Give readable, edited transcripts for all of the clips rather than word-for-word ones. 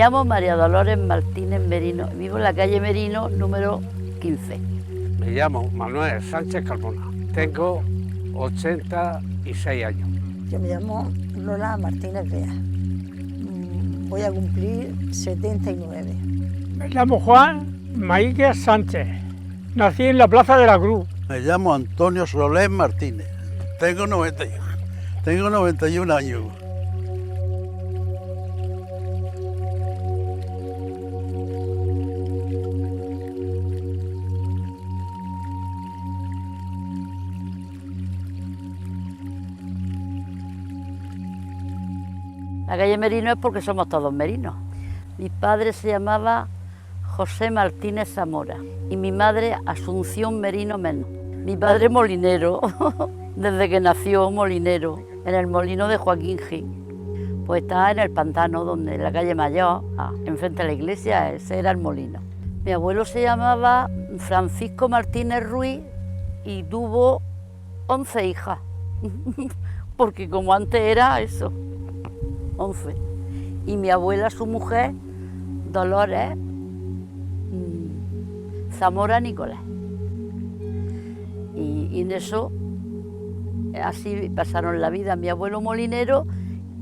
llamo María Dolores Martínez Merino, vivo en la calle Merino, número 15. Me llamo Manuel Sánchez Carmona, tengo 86 años. Yo me llamo Lola Martínez Bea, voy a cumplir 79. Me llamo Juan Maíque Sánchez, nací en la Plaza de la Cruz. Me llamo Antonio Solés Martínez, tengo 91 años. La calle Merino es porque somos todos merinos. Mi padre se llamaba José Martínez Zamora y mi madre Asunción Merino Menos. Mi padre molinero, desde que nació molinero, en el molino de Joaquín Gil. Pues estaba en el pantano, donde en la calle Mayor, enfrente de la iglesia, ese era el molino. Mi abuelo se llamaba Francisco Martínez Ruiz y tuvo 11 hijas, porque como antes era eso, 11. Y mi abuela, su mujer, Dolores Zamora Nicolás. Y en eso, así pasaron la vida mi abuelo molinero,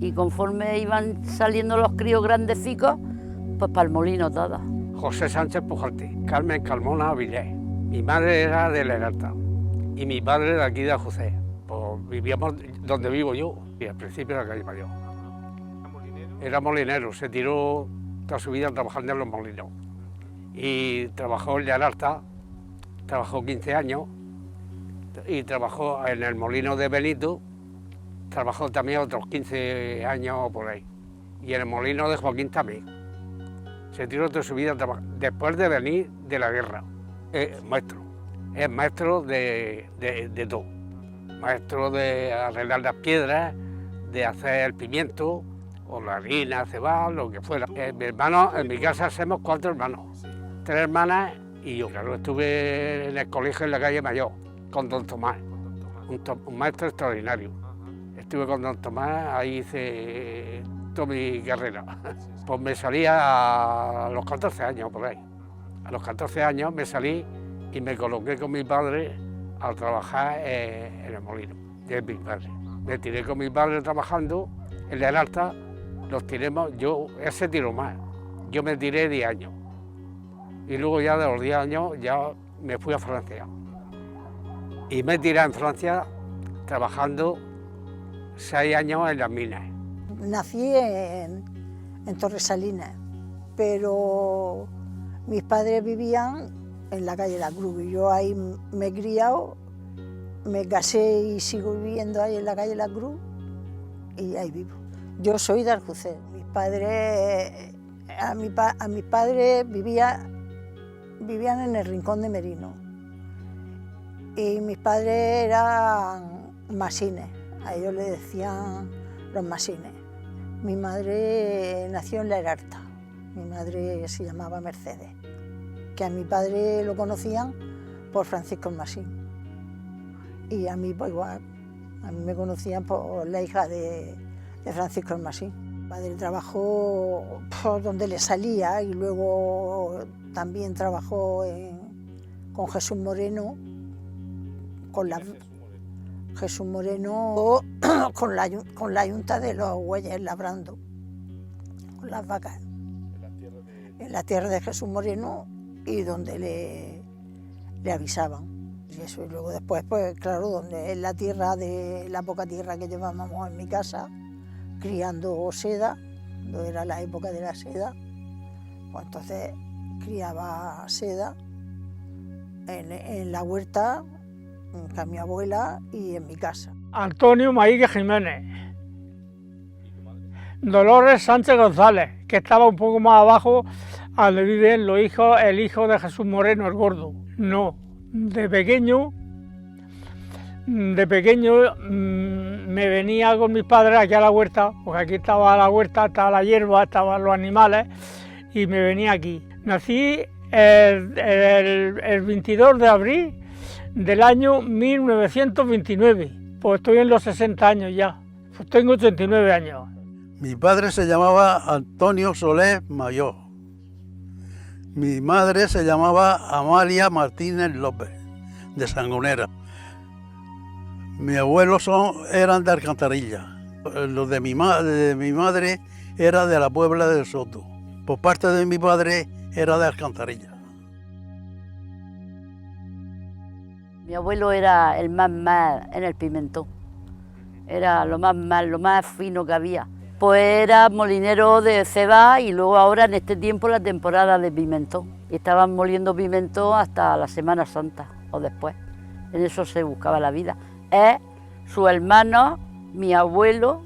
y conforme iban saliendo los críos grandecicos, pues para el molino todos. José Sánchez Pujalti, Carmen Carmona Villés. Mi madre era de Leralta y mi padre de aquí de José. Pues vivíamos donde vivo yo, y al principio de la calle Mayor. Era molinero, se tiró toda su vida trabajando en los molinos. Y trabajó en Leralta, trabajó 15 años, y trabajó en el molino de Benito, trabajó también otros 15 años por ahí. Y en el molino de Joaquín también. Se tiró toda su vida después de venir de la guerra. Es maestro de todo. Maestro de arreglar las piedras, de hacer el pimiento, o la harina, cebada, lo que fuera. Mi hermano, en mi casa somos 4 hermanos, 3 hermanas y yo. Claro, estuve en el colegio en la calle Mayor, con don Tomás, un maestro extraordinario. Estuve con don Tomás, ahí hice toda mi carrera. Pues me salí a los 14 años, por ahí. A los 14 años me salí y me coloqué con mi padre a trabajar en el molino de mi padre. Me tiré con mi padre trabajando en Leralta, los tiremos, él se tiró más, yo me tiré 10 años. Y luego ya de los 10 años ya me fui a Francia. Y me tiré en Francia trabajando 6 años en las minas. Nací en Torresalinas, pero mis padres vivían en la calle La Cruz y yo ahí me he criado, me casé y sigo viviendo ahí en la calle La Cruz y ahí vivo. Yo soy de Aljucer. Mis padres, mis padres vivían en el Rincón de Merino y mis padres eran masines, a ellos le decían los masines. Mi madre nació en Leralta, mi madre se llamaba Mercedes, que a mi padre lo conocían por Francisco el Masín. Y a mí pues igual, a mí me conocían por la hija de Francisco el Masín. Mi padre trabajó por donde le salía y luego también trabajó con Jesús Moreno, Jesús Moreno con la yunta de los bueyes labrando, con las vacas, en la tierra de Jesús Moreno y donde le avisaban. Y eso, y luego después, pues claro, donde es la tierra de la poca tierra que llevábamos en mi casa, criando seda, no era la época de la seda, pues entonces criaba seda en la huerta, con mi abuela y en mi casa. Antonio Maíque Jiménez. Dolores Sánchez González, que estaba un poco más abajo, donde viven el hijo de Jesús Moreno, el gordo. No, de pequeño me venía con mis padres aquí a la huerta, porque aquí estaba la huerta, estaba la hierba, estaban los animales, y me venía aquí. Nací el 22 de abril del año 1929, pues estoy en los 60 años ya, pues tengo 89 años. Mi padre se llamaba Antonio Soler Mayor. Mi madre se llamaba Amalia Martínez López, de Sangonera. Mis abuelos eran de Alcantarilla. Los de mi madre era de la Puebla del Soto. Por parte de mi padre era de Alcantarilla. Mi abuelo era el más en el pimentón. Era lo más fino que había. Pues era molinero de cebada y luego ahora en este tiempo la temporada de pimentón. Y estaban moliendo pimentón hasta la Semana Santa o después. En eso se buscaba la vida. Su hermano, mi abuelo,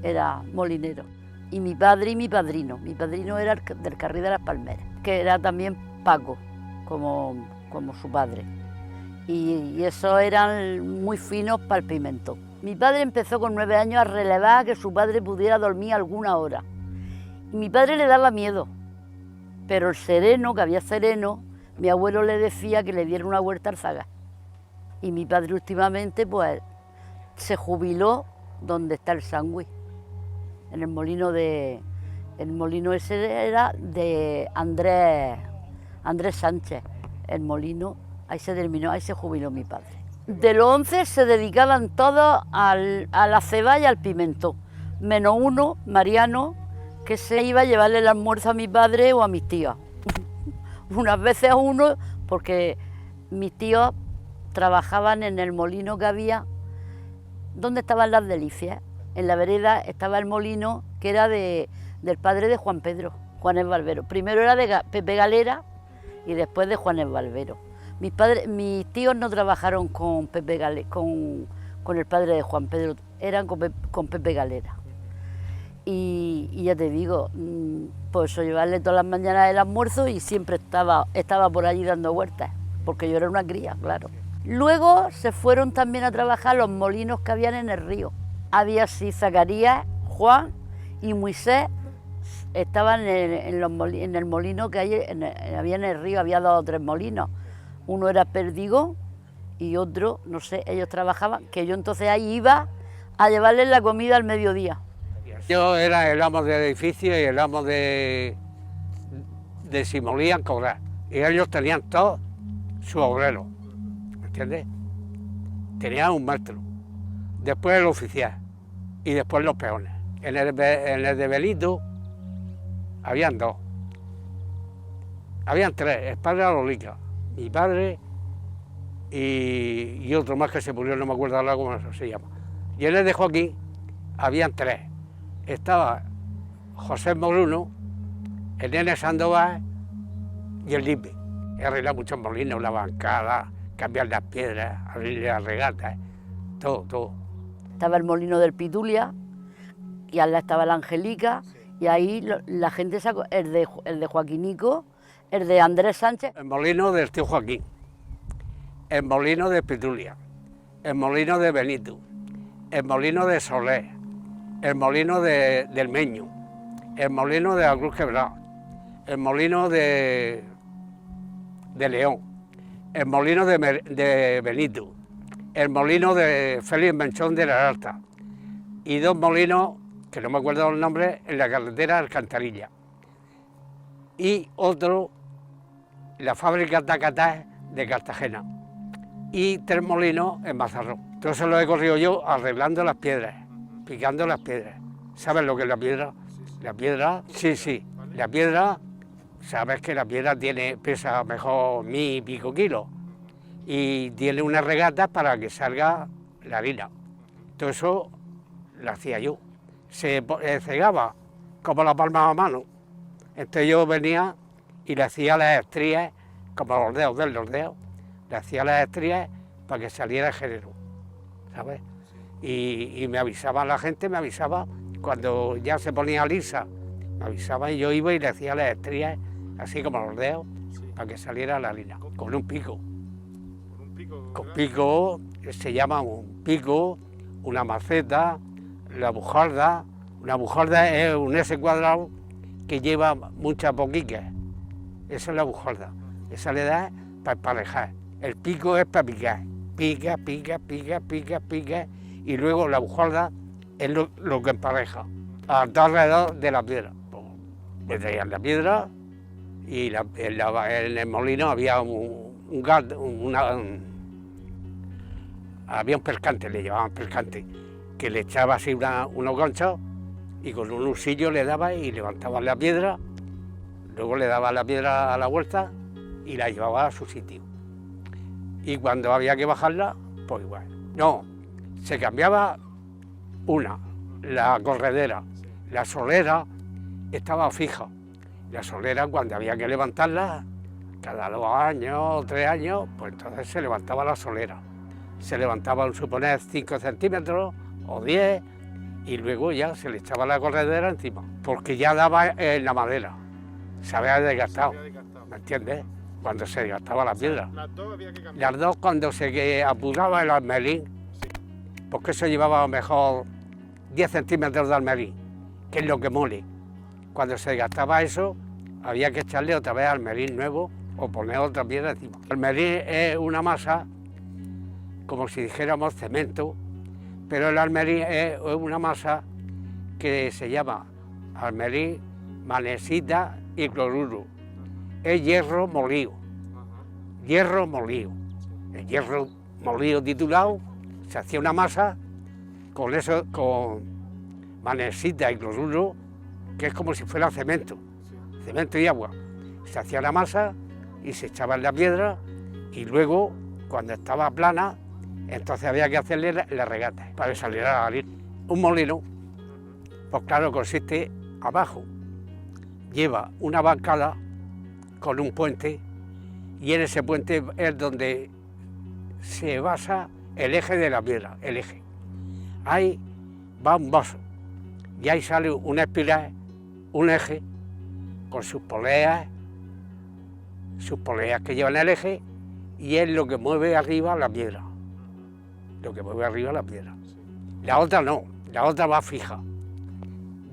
era molinero. Y mi padre y mi padrino. Mi padrino era del Carril de las Palmeras, que era también Paco, como su padre. Y esos eran muy finos para el pimentón. Mi padre empezó con 9 años a relevar a que su padre pudiera dormir alguna hora. Y mi padre le daba miedo, pero el sereno, que había sereno, mi abuelo le decía que le diera una vuelta al zagal. Y mi padre últimamente pues se jubiló donde está el sándwich, en el molino el molino ese era de Andrés Sánchez, el molino, ahí se terminó, ahí se jubiló mi padre. De los 11 se dedicaban todos a la cebada y al pimentón, menos uno, Mariano, que se iba a llevarle el almuerzo a mi padre o a mis tíos. Unas veces a uno, porque mis tíos trabajaban en el molino que había, donde estaban las Delicias. En la vereda estaba el molino que era del padre de Juan Pedro, Juanes Barbero. Primero era de Pepe Galera y después de Juanes Barbero. Mis tíos no trabajaron con Pepe Galera, con el padre de Juan Pedro, eran con Pepe Galera. Y ya te digo, pues eso, llevarle todas las mañanas el almuerzo y siempre estaba por allí dando vueltas, porque yo era una cría, claro. Luego se fueron también a trabajar los molinos que habían en el río. Había así Zacarías, Juan y Moisés, estaban en el molino que había en el río, había 2 o 3 molinos. Uno era Perdigón y otro, no sé, ellos trabajaban, que yo entonces ahí iba a llevarles la comida al mediodía. Yo era el amo del edificio y el amo de si molían cobrar. Y ellos tenían todos sus obreros, ¿me entiendes? Tenían un maestro, después el oficial y después los peones. En el de Belito habían 2, habían 3, el padre Alolica, mi padre y otro más que se murió, no me acuerdo ahora cómo se llama. Y en el de Joaquín habían 3. Estaba José Moruno, el nene Sandoval y el Lipe. He arreglado muchos molinos, la bancada, cambiar las piedras, abrir las regatas, todo. Estaba el molino del Pitulia y al lado estaba la Angelica y ahí la gente sacó el de Joaquinico, el de Andrés Sánchez. El molino del tío Joaquín, el molino de Pitulia, el molino de Benito, el molino de Soler, el molino del Meño, el molino de la Cruz Quebrada, el molino de León, el molino de Benito, el molino de Félix Menchón de la Alta y 2 molinos, que no me acuerdo los nombres, en la carretera Alcantarilla. Y otro, la fábrica Tacatá de Cartagena. Y 3 molinos en Mazarrón. Todo eso lo he corrido yo arreglando las piedras, picando las piedras. ¿Sabes lo que es la piedra? La piedra, sí. La piedra, sabes que la piedra pesa mejor 1000 y pico kilos. Y tiene unas regatas para que salga la harina. Todo eso lo hacía yo. Se cegaba como la palma de la mano. Entonces yo venía y le hacía las estrías, como los dedos, le hacía las estrías para que saliera el género, ¿sabes? Y me avisaba la gente, me avisaba cuando ya se ponía lisa, me avisaba y yo iba y le hacía las estrías, así como los dedos, para que saliera la harina, con un pico. Con pico, se llama un pico, una maceta, la bujarda. Una bujarda es un S cuadrado que lleva muchas boquitas. Esa es la bujarda. Esa le da para emparejar. El pico es para picar. Pica. Y luego la bujarda es lo que empareja, alrededor de la piedra. Pues, me traían la piedra y en el molino había había un pescante, le llamaban pescante, que le echaba así unos ganchos y con un usillo le daba y levantaba la piedra, luego le daba la piedra a la vuelta y la llevaba a su sitio. Y cuando había que bajarla, pues igual. No, se cambiaba la corredera, la solera estaba fija. La solera, cuando había que levantarla, cada 2 años, 3 años, pues entonces se levantaba la solera. Se levantaba, suponer, 5 centímetros o 10, y luego ya se le echaba la corredera encima, porque ya daba en la madera, se había desgastado, ¿me entiendes? Cuando se desgastaba la piedra. Las dos había que cambiar. Las dos cuando se apuraba el almelín, porque eso llevaba a lo mejor 10 centímetros de almelín, que es lo que mole. Cuando se desgastaba eso, había que echarle otra vez almelín nuevo o poner otra piedra encima. El almelín es una masa, como si dijéramos cemento, pero el almelín es una masa que se llama almelín, magnesita y cloruro. Es hierro molido, hierro molido. El hierro molido titulado se hacía una masa con eso, con magnesita y cloruro, que es como si fuera cemento y agua. Se hacía la masa y se echaba en la piedra y luego, cuando estaba plana, entonces había que hacerle la regata para que saliera a salir. Un molino, pues claro, consiste abajo, lleva una bancada con un puente y en ese puente es donde se basa el eje de la piedra, el eje. Ahí va un vaso y ahí sale una espiral, un eje con sus poleas que llevan el eje y es lo que mueve arriba la piedra. Lo que mueve arriba la piedra. La otra no, la otra va fija.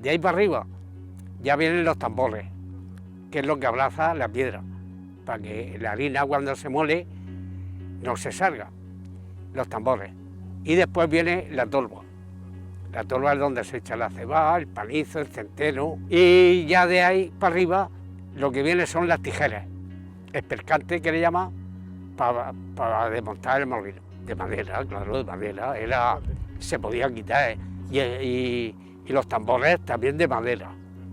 De ahí para arriba ya vienen los tambores, que es lo que abraza la piedra, para que la harina cuando se mole no se salga, los tambores. Y después viene la tolva. La tolva es donde se echa la cebada, el panizo, el centeno, y ya de ahí para arriba lo que viene son las tijeras, el pescante que le llaman, para desmontar el molino. De madera, claro, de madera, se podía quitar, y los tambores también de madera,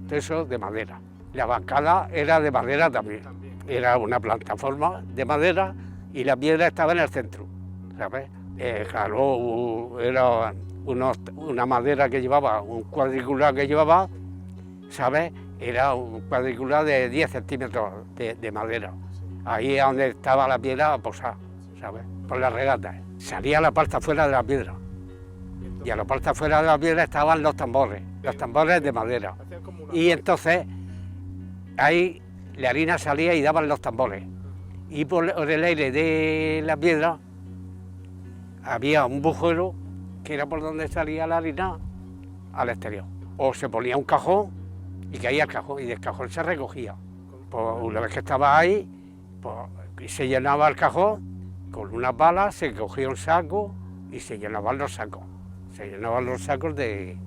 eso de madera. La bancada era de madera también, era una plataforma de madera y la piedra estaba en el centro, ¿sabes? Claro, era una madera que llevaba, un cuadricular que llevaba, ¿sabes? Era un cuadricular de 10 centímetros de madera. Ahí es donde estaba la piedra posada, ¿sabes? Por las regatas. Salía la parte afuera de la piedra. Y a la parte afuera de la piedra estaban los tambores de madera. Y entonces ahí la harina salía y daban los tambores. Y por el aire de la piedra había un agujero que era por donde salía la harina al exterior. O se ponía un cajón y caía el cajón y del cajón se recogía. Pues una vez que estaba ahí, pues, se llenaba el cajón, con unas balas se cogía un saco y se llenaban los sacos. Se llenaban los sacos de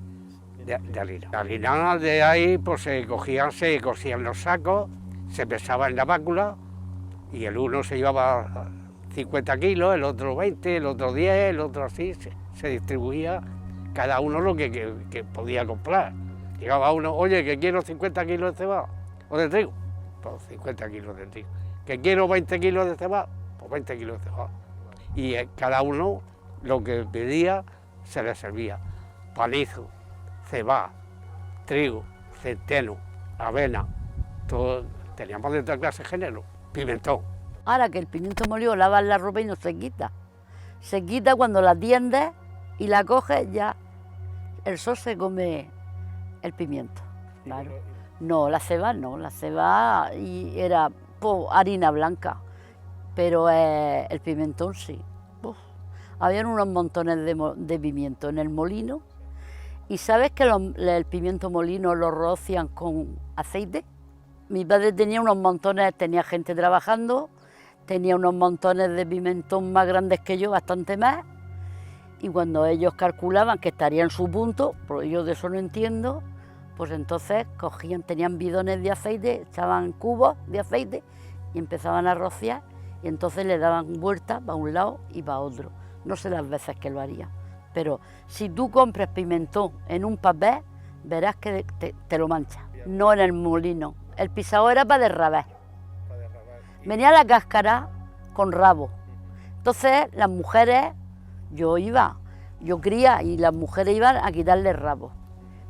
harina. La harina de ahí pues se cosían los sacos, se pesaba en la bácula y el uno se llevaba 50 kilos, el otro 20, el otro 10, el otro así, se distribuía cada uno lo que podía comprar. Llegaba uno, oye, que quiero 50 kilos de cebada o de trigo, pues 50 kilos de trigo. Que quiero 20 kilos de cebada, pues 20 kilos de cebada. Y cada uno lo que pedía se le servía. Panizo, cebada, trigo, centeno, avena, todo, teníamos de toda clase de género, pimentón. Ahora que el pimiento molido lavas la ropa y no se quita. Se quita cuando la tiendes y la coges, ya el sol se come el pimiento. Claro. No, la cebada y era harina blanca, pero el pimentón sí. Habían unos montones de pimiento en el molino. ¿Y sabes que el pimiento molino lo rocian con aceite? Mi padre tenía unos montones, tenía gente trabajando, tenía unos montones de pimentón más grandes que yo, bastante más, Y cuando ellos calculaban que estaría en su punto, pues yo de eso no entiendo, pues entonces tenían bidones de aceite, echaban cubos de aceite y empezaban a rociar y entonces le daban vueltas para un lado y para otro. No sé las veces que lo harían, pero si tú compras pimentón en un papel, verás que te lo mancha, no en el molino. El pisado era para derrabar. Venía la cáscara con rabo. Entonces las mujeres, yo cría y las mujeres iban a quitarle el rabo.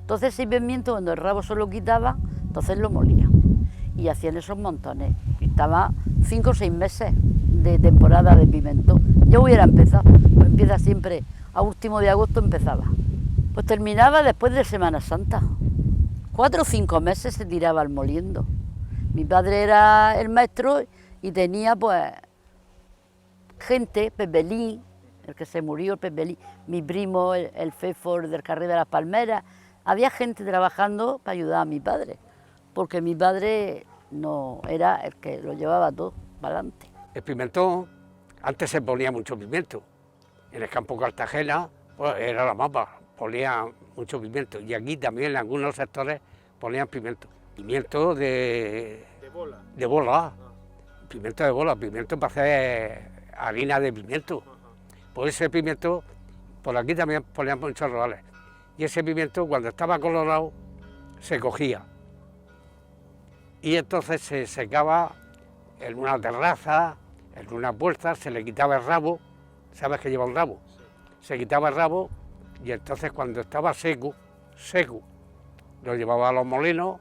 Entonces ese pimiento, cuando el rabo se lo quitaba, entonces lo molían y hacían esos montones. Y estaba 5 o 6 meses de temporada de pimentón. Ya hubiera empezado, pues empieza siempre, a último de agosto empezaba. Pues terminaba después de Semana Santa. 4 o 5 meses se tiraba al moliendo. Mi padre era el maestro y tenía pues gente, Pepelín, el que se murió, Pepelín, mi primo, el Fefor del Carril de las Palmeras. Había gente trabajando para ayudar a mi padre, porque mi padre no era el que lo llevaba todo para adelante. El pimentón, antes se ponía mucho pimiento. En el campo Cartagena pues, era la mapa, ponían mucho pimiento. Y aquí también en algunos sectores ponían pimiento. Pimiento de bola. De bola. Pimiento de bola, pimiento para hacer harina de pimiento. Pues ese pimiento, por aquí también ponían muchos rodales. Y ese pimiento, cuando estaba colorado, se cogía. Y entonces se secaba en una terraza, en una puerta, se le quitaba el rabo. ¿Sabes que lleva un rabo? Se quitaba el rabo y entonces cuando estaba seco, lo llevaba a los molinos,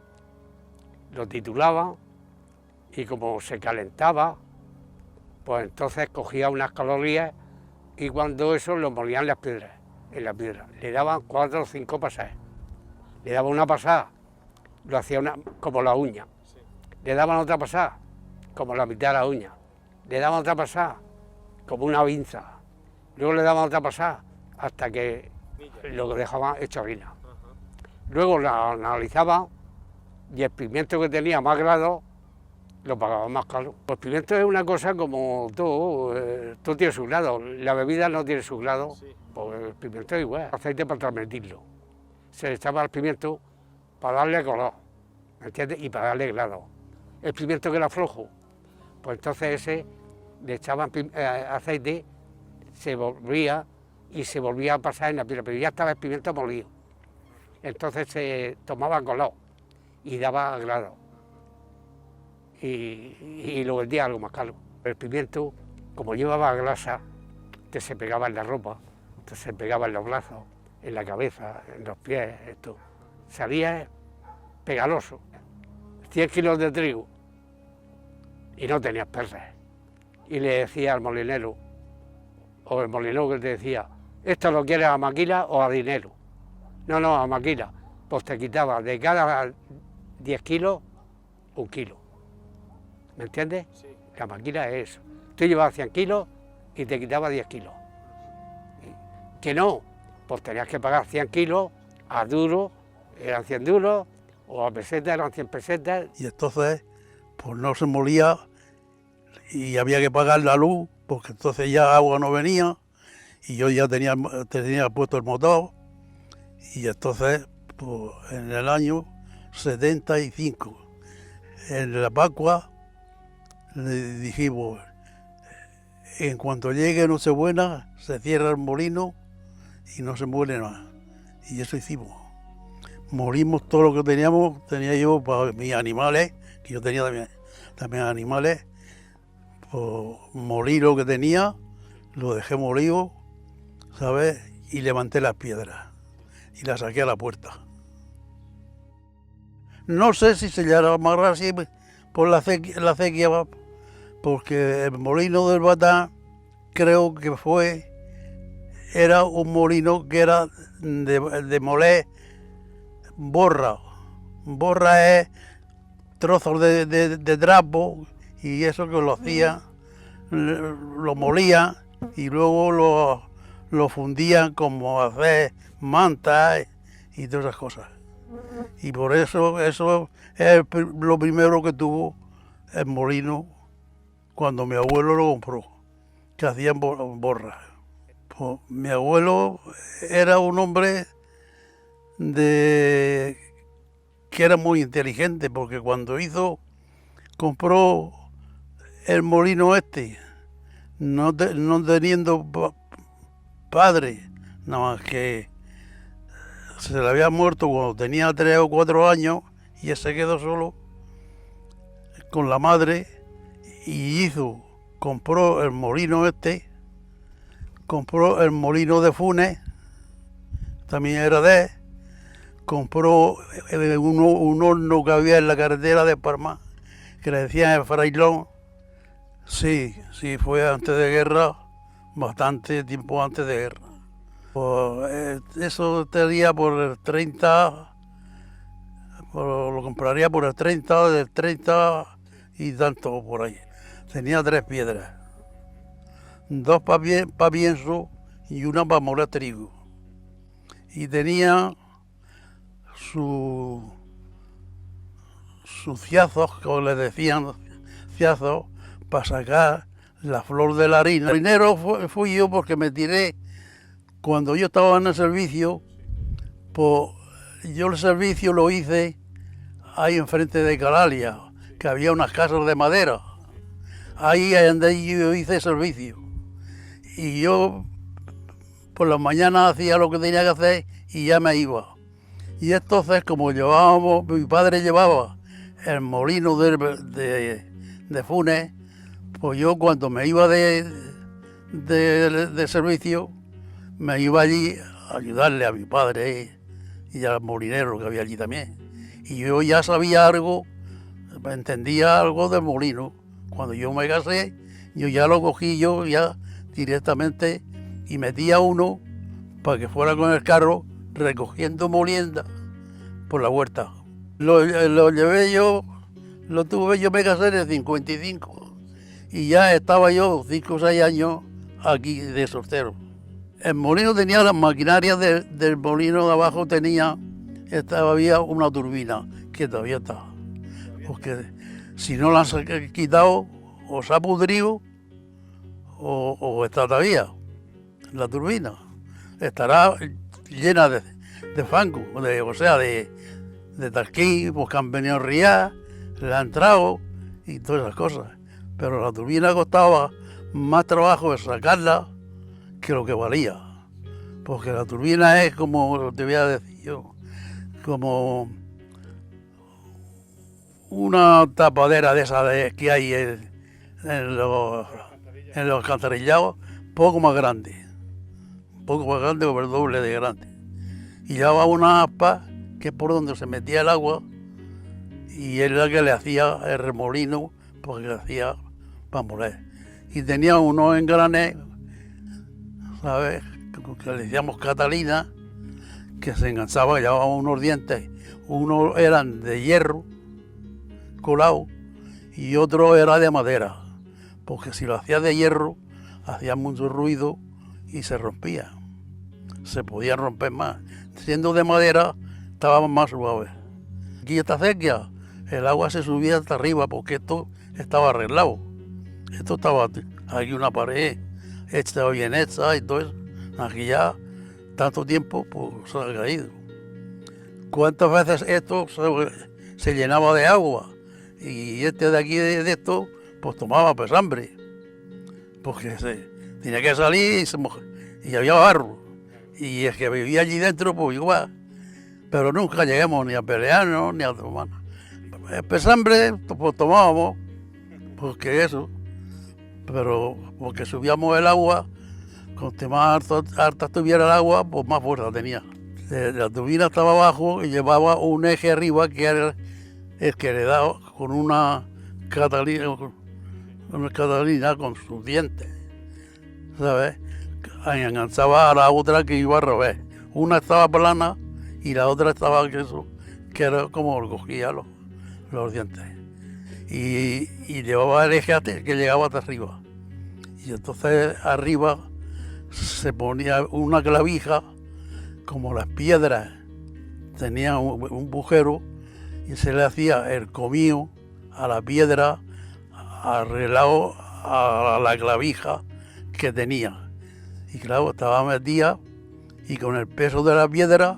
lo titulaban y como se calentaba, pues entonces cogía unas calorías y cuando eso lo molían en la piedra. Le daban 4 o 5 pasajes. Le daban una pasada, lo hacía como la uña. Le daban otra pasada, como la mitad de la uña. Le daban otra pasada, como una pinza. Luego le daban otra pasada, hasta que lo dejaban hecho harina. Luego la analizaban y el pimiento que tenía más grado lo pagaban más caro. Pues el pimiento es una cosa como todo, todo tiene su grado. La bebida no tiene su grado, pues el pimiento es igual. Aceite para transmitirlo. Se le echaba el pimiento para darle color, ¿me entiendes? Y para darle grado. El pimiento que era flojo, pues entonces ese le echaban aceite, se volvía y se volvía a pasar en la piedra, pero ya estaba el pimiento molido. Entonces se tomaba color y daba grado. Y lo vendía algo más caro. El pimiento, como llevaba grasa, que se pegaba en la ropa, entonces se pegaba en los brazos, en la cabeza, en los pies, esto. Salía pegaloso. 100 kilos de trigo y no tenías perres. Y le decía al molinero, o el molinero que te decía, ¿esto lo quieres a maquila o a dinero? No, a maquila. Pues te quitaba de cada 10 kilos, 1 kilo. ¿Me entiendes? Sí. La maquila es eso. Tú llevabas 100 kilos y te quitaba 10 kilos. Que no, pues tenías que pagar 100 kilos a duro, eran 100 duros, o a pesetas eran 100 pesetas. Y entonces, pues no se molía y había que pagar la luz, porque entonces ya agua no venía y yo ya tenía puesto el motor. Y entonces, pues, en el año 75, en la Pascua, le dijimos, en cuanto llegue Nochebuena, se cierra el molino y no se muere nada. Y eso hicimos. Morimos todo lo que teníamos, tenía yo para mis animales, que yo tenía también animales, pues morí lo que tenía, lo dejé molido, ¿sabes? Y levanté las piedras y las saqué a la puerta. No sé si se llamará así por la acequia, porque el molino del Batán creo que era un molino que era de moler borra. Borra es trozos de trapo y eso que lo hacían, lo molían y luego lo fundían como hacer mantas y todas esas cosas. Y por eso es lo primero que tuvo el molino cuando mi abuelo lo compró, que hacían borra. Pues mi abuelo era un hombre que era muy inteligente, porque cuando compró el molino este, no teniendo padre, nada más que se le había muerto cuando tenía 3 o 4 años, y él se quedó solo con la madre y compró el molino este, compró el molino de Funes, también era de él, compró un horno que había en la carretera de Parma, que le decían el Frailón. Sí, fue antes de guerra, bastante tiempo antes de guerra. Pues, eso estaría por el 30, lo compraría por el 30, del 30 y tanto por ahí. Tenía 3 piedras, 2 para pienso y una para moler trigo. Y tenía sus ciazos, como les decían, ciazos, para sacar la flor de la harina. El primero fui yo, porque me tiré cuando yo estaba en el servicio. Pues yo el servicio lo hice ahí enfrente de Calalia, que había unas casas de madera. Ahí es donde yo hice servicio. Y yo por las mañanas hacía lo que tenía que hacer y ya me iba. Y entonces, como mi padre llevaba el molino de Funes, pues yo cuando me iba de servicio, me iba allí a ayudarle a mi padre y al molinero que había allí también. Y yo ya sabía algo, entendía algo del molino. Cuando yo me casé, yo ya lo cogí yo ya directamente y metía uno para que fuera con el carro recogiendo molienda por la huerta. Lo tuve yo, me casé en el 55 y ya estaba yo 5 o 6 años aquí de soltero. El molino tenía las maquinarias del molino de abajo, había una turbina que todavía está, porque si no la han quitado o se ha pudrido o está todavía la turbina. Estará llena de fango, de tarquín, pues que han venido a riar, le han entrado y todas esas cosas. Pero la turbina costaba más trabajo de sacarla que lo que valía. Porque la turbina es como, te voy a decir yo, como una tapadera de esas que hay en los alcantarillados, poco más grande o el doble de grande. Y llevaba una aspa que es por donde se metía el agua y es la que le hacía el remolino, porque le hacía para moler. Y tenía unos engranes, ¿sabes?, que le decíamos Catalina, que se enganchaba, llevaba unos dientes, unos eran de hierro colado y otro era de madera, porque si lo hacía de hierro hacía mucho ruido y se rompía, se podía romper más. Siendo de madera estaba más suave. Aquí esta acequia, el agua se subía hasta arriba porque esto estaba arreglado. Esto estaba aquí una pared hecha, bien hecha y todo eso. Aquí ya tanto tiempo pues se ha caído. ¿Cuántas veces esto se llenaba de agua? Y este de aquí de esto pues tomaba pesambre, porque tenía que salir y había barro. Y el que vivía allí dentro pues igual. Pero nunca llegamos ni a pelearnos ni a tomar. El pesambre pues tomábamos, porque eso, pero porque subíamos el agua, cuanto más alta estuviera el agua, pues más fuerza tenía. La turbina estaba abajo y llevaba un eje arriba que era el que le daba con una Catalina con sus dientes, ¿sabes? Enganchaba a la otra que iba al revés. Una estaba plana y la otra estaba que era como cogía los dientes. Y llevaba el eje que llegaba hasta arriba. Y entonces arriba se ponía una clavija, como las piedras tenían un agujero, y se le hacía el comío a la piedra arreglado a la clavija que tenía. Y claro, estaba metida y con el peso de la piedra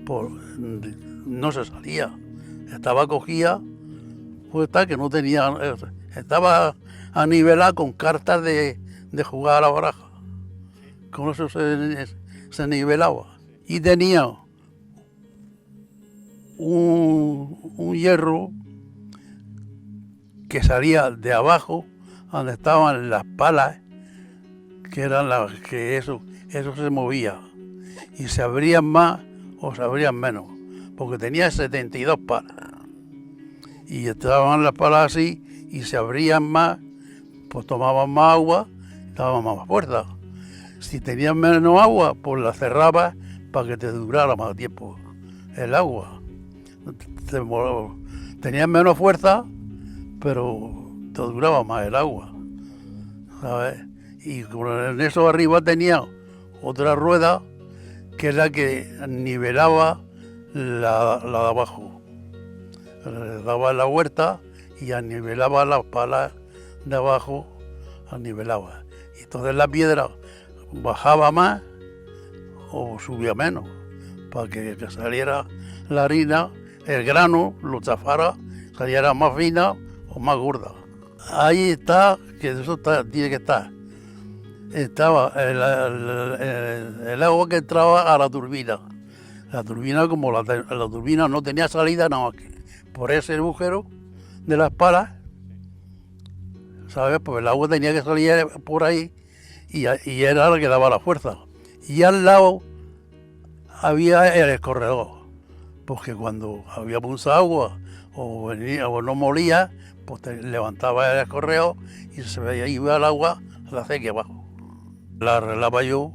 pues, no se salía. Estaba cogida, pues tal, que no tenía, estaba anivelada con cartas de jugar a la baraja. Con eso se nivelaba. Y tenía un hierro que salía de abajo, donde estaban las palas, que eran las que eso se movía. Y se abrían más o se abrían menos, porque tenía 72 palas. Y estaban las palas así, y se abrían más, pues tomaban más agua, daban más fuerza. Si tenían menos agua, pues la cerrabas para que te durara más tiempo el agua. Tenían menos fuerza, pero te duraba más el agua, ¿sabes? Y en eso arriba tenía otra rueda que es la que nivelaba la de abajo. Le daba la huerta y nivelaba las palas de abajo, nivelaba. Y entonces la piedra bajaba más o subía menos, para que saliera la harina, el grano, lo chafara, saliera más fina o más gorda. Ahí está, que eso tiene que estar. Estaba el agua que entraba a la turbina. La turbina, como la turbina no tenía salida nada más que por ese agujero de las palas, ¿sabes? Pues el agua tenía que salir por ahí y era la que daba la fuerza. Y al lado había el escorredor, porque cuando había mucha agua o no molía, pues levantaba el escorredor y se iba el agua a la acequia abajo. La arreglaba yo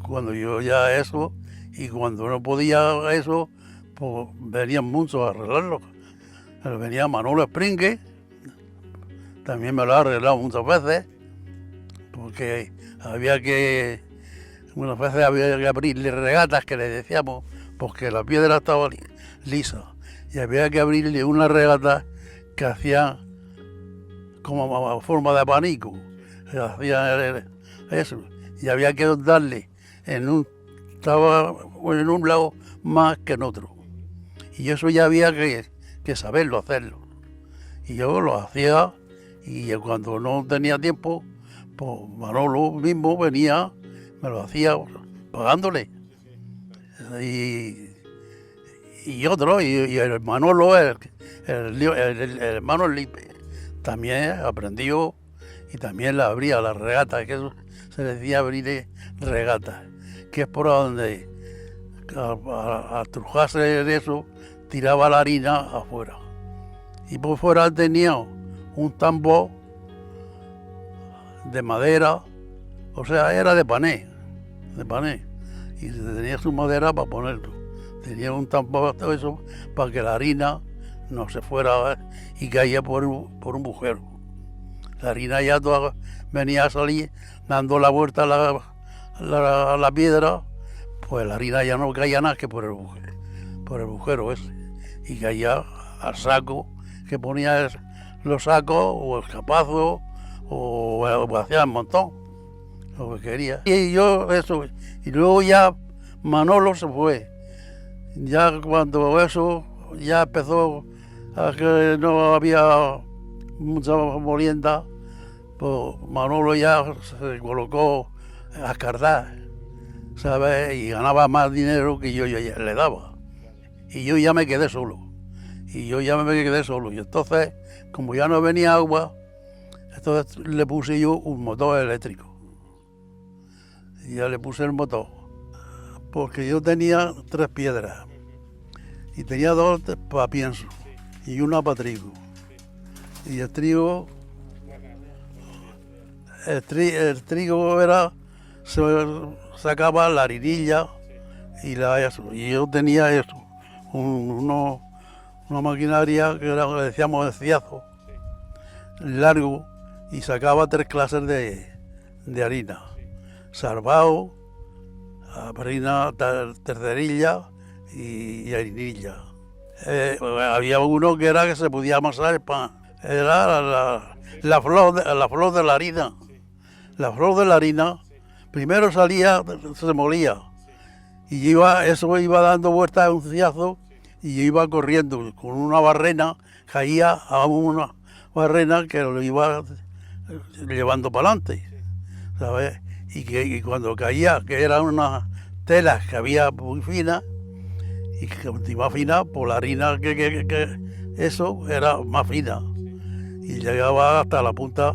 cuando yo ya eso, y cuando no podía eso, pues venían muchos a arreglarlo. Venía Manolo Springue, también me lo ha arreglado muchas veces, porque unas veces había que abrirle regatas, que le decíamos, porque la piedra estaba lisa, y había que abrirle una regata que hacía como a forma de abanico, hacía eso, y había que darle estaba en un lado más que en otro, y eso ya había que saberlo hacerlo, y yo lo hacía, y cuando no tenía tiempo, pues Manolo mismo venía, me lo hacía pagándole, y otro, y el Manolo, el hermano Lipe, también aprendió y también la abría la regata, que eso se decía abrir regata, que es por donde a trujarse de eso tiraba la harina afuera. Y por fuera tenía un tambor de madera, o sea, era de pané, y tenía su madera para ponerlo. Tenía un tambor, todo eso, para que la harina no se fuera y caía por un agujero. La harina ya toda venía a salir dando la vuelta a la piedra, pues la harina ya no caía nada que por el agujero ese. Y caía al saco, que ponía los sacos o el capazo o hacía un montón, lo que quería. Y yo eso, y luego ya Manolo se fue. Ya cuando eso ya empezó a que no había mucha molienda, pues Manolo ya se colocó a escardar, ¿sabes? Y ganaba más dinero que yo ya le daba. Y yo ya me quedé solo. Y entonces, como ya no venía agua, entonces le puse yo un motor eléctrico. Y ya le puse el motor. Porque yo tenía 3 piedras. Y tenía 2 para pienso. Y una para trigo. Y el trigo se sacaba la harinilla y yo tenía eso, una maquinaria que le decíamos ciazo, largo, y sacaba 3 clases de harina: salvao, harina tercerilla y harinilla. Había uno que era que se podía amasar el pan, era la flor de la harina. La flor de la harina, primero salía, se molía, y eso iba dando vueltas a un ciazo, y yo iba corriendo con una barrena, caía a una barrena que lo iba llevando para adelante, ¿sabes? Y cuando caía, que eran unas telas que había muy finas, y que más fina, por la harina que eso era más fina, y llegaba hasta la punta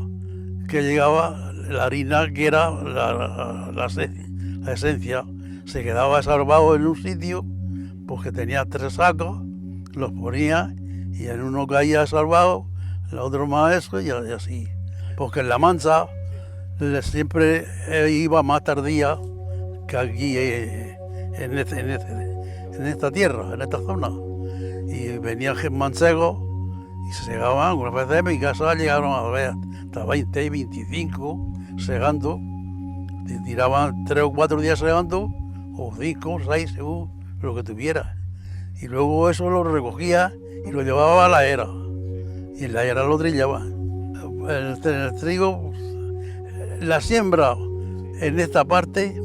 que llegaba la harina, que era la esencia, se quedaba salvado en un sitio, porque tenía 3 sacos, los ponía, y en uno caía salvado, el otro más eso, y así. Porque en La Mancha siempre iba más tardía que aquí en esta tierra, en esta zona. Y venían manchegos y se segaban. Unas veces en mi casa llegaron a ver hasta 20 y 25 segando. Tiraban 3 o 4 días segando, o 5 o 6 según lo que tuviera. Y luego eso lo recogía y lo llevaba a la era. Y en la era lo trillaba. El trigo, la siembra en esta parte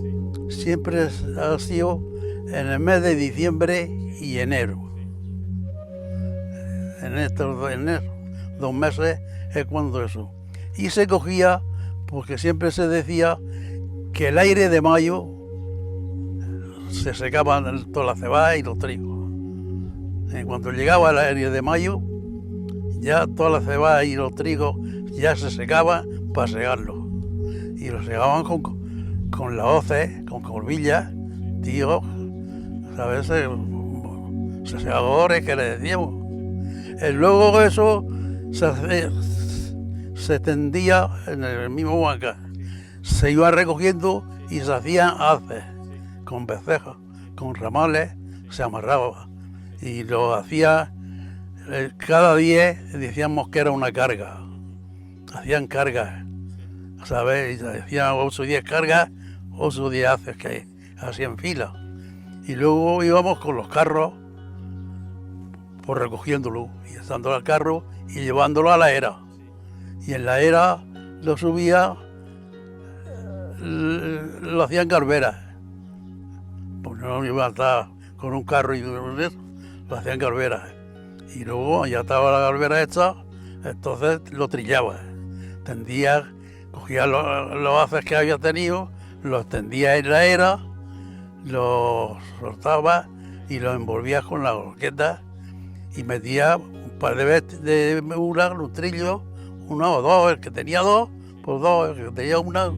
siempre ha sido en el mes de diciembre y enero. En estos 2 meses es cuando eso. Y se cogía porque siempre se decía que el aire de mayo se secaban todas las cebadas y los trigos. En cuanto llegaba el aire de mayo, ya todas las cebadas y los trigos ya se secaban para segarlos. Y los segaban con las hoces, con colbillas, tíos, ¿sabes? Segadores que le decíamos. Luego eso se tendía en el mismo banca. Se iba recogiendo y se hacían haces con becejas, con ramales, se amarraba. Y lo hacía cada 10, decíamos que era una carga. Hacían cargas, ¿sabes? Y hacían 8 o 10 cargas, 8 o 10 haces que hacían fila. Y luego íbamos con los carros, pues recogiéndolo, y estando al carro y llevándolo a la era. Y en la era lo subía, lo hacían carveras. Pues no iba a estar con un carro y con eso, lo hacían carveras. Y luego ya estaba la carvera hecha, entonces lo trillaba. Tendía, cogía los haces que había tenido, los tendía en la era, los soltaba y los envolvía con la horqueta y metía un par de mulas, un trillo, 1 o 2, el que tenía 2, pues 2, el que tenía 1,